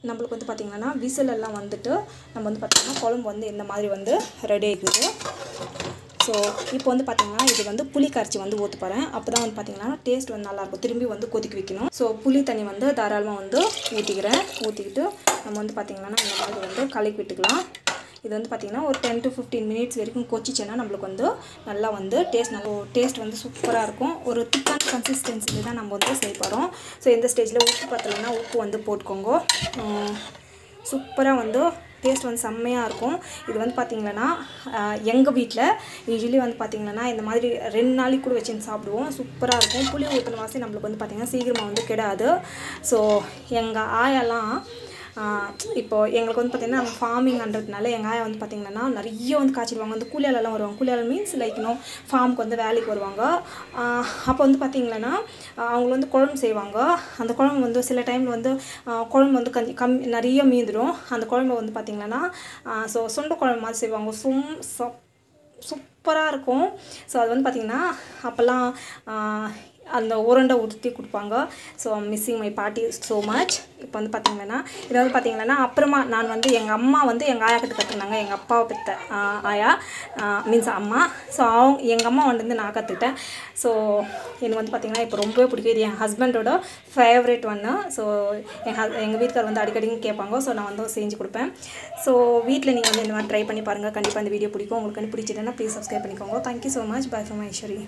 நம்மளுக்கு வந்து பார்த்திங்கன்னா விசில் எல்லாம் வந்துட்டு நம்ம வந்து பார்த்திங்கன்னா குழம்பு வந்து இந்த மாதிரி வந்து ரெடி ஆகிடுது. ஸோ இப்போ வந்து பார்த்திங்கன்னா இது வந்து புளி கரைச்சி வந்து ஊற்ற போகிறேன். அப்போ தான் வந்து பார்த்திங்கன்னா டேஸ்ட் வந்து நல்லாயிருக்கும். திரும்பி வந்து கொதிக்க வைக்கணும். ஸோ புளி தண்ணி வந்து தாராளமாக வந்து ஊற்றிக்கிட்டு நம்ம வந்து பார்த்திங்கன்னா இந்த மாதிரி வந்து கலக்கி விட்டுக்கலாம். இது வந்து பார்த்திங்கன்னா ஒரு 10 to 15 மினிட்ஸ் வரைக்கும் கொச்சிச்சேன்னா நம்மளுக்கு வந்து நல்லா வந்து டேஸ்ட் வந்து சூப்பராக இருக்கும். ஒரு திக்கான கன்சிஸ்டன்சியில் தான் நம்ம வந்து செய்ய போகிறோம். ஸோ இந்த ஸ்டேஜில் உப்பு பத்தலைன்னா உப்பு வந்து போட்டுக்கோங்க. சூப்பராக வந்து டேஸ்ட் வந்து செம்மையாக இருக்கும். இது வந்து பார்த்திங்கன்னா எங்கள் வீட்டில் யூஸ்வலி வந்து பார்த்திங்கன்னா இந்த மாதிரி 2 நாளைக்கு கூட வச்சுன்னு சாப்பிடுவோம். சூப்பராக இருக்கும். புளி ஊற்றின வாசி நம்மளுக்கு வந்து பார்த்திங்கன்னா சீக்கிரமாக வந்து கெடாது. ஸோ எங்கள் ஆயெல்லாம் இப்போது எங்களுக்கு வந்து பார்த்திங்கன்னா நம்ம ஃபார்மிங்ன்றதுனால எங்கள் ஆயா வந்து பார்த்திங்கன்னா நிறைய வந்து காய்ச்சிடுவாங்க. வந்து கூலியாலெல்லாம் வருவாங்க. கூலியால் மீன்ஸ் லைக் ஃபார்முக்கு வந்து வேலைக்கு வருவாங்க. அப்போ வந்து பார்த்திங்கன்னா அவங்க வந்து குழம்பு செய்வாங்க. அந்த குழம்பு வந்து சில டைமில் வந்து குழம்பு வந்து நிறைய மீந்துடும். அந்த குழம்பு வந்து பார்த்திங்கன்னா சுண்டை குழம்பு மாதிரி செய்வாங்க. சூப்பராக இருக்கும். ஸோ அது வந்து பார்த்திங்கன்னா அப்போல்லாம் அந்த உருண்டை ஊற்றி கொடுப்பாங்க. ஸோ மிஸ்ஸிங் மை பாட்டி ஸோ மச். இப்போ வந்து பார்த்திங்கன்னா இதை வந்து பார்த்திங்கன்னா அப்புறமா நான் வந்து எங்கள் அம்மா வந்து எங்கள் ஆயா கிட்ட கற்றுக்கினாங்க. எங்கள் அப்பாவை பெற்ற ஆயா மீன்ஸ் அம்மா. ஸோ எங்கள் அம்மா வந்து நான் கற்றுக்கிட்டேன். ஸோ எனக்கு வந்து பார்த்திங்கன்னா இப்போ ரொம்பவே பிடிக்கும். இது என் ஹஸ்பண்டோட ஃபேவரேட் ஒன்று. ஸோ எங்கள் வீட்டுக்கார் வந்து அடிக்கடிக்கு கேட்பாங்க. ஸோ நான் வந்து செஞ்சு கொடுப்பேன். ஸோ வீட்டில் நீங்கள் வந்து இந்த மாதிரி ட்ரை பண்ணி பாருங்கள். கண்டிப்பாக இந்த வீடியோ பிடிக்கும். உங்களுக்கு பிடிச்சதுன்னா ப்ளீஸ் சப்ஸ்கிரைப் பண்ணிக்கோங்க. Thank you so much. By from Ishari.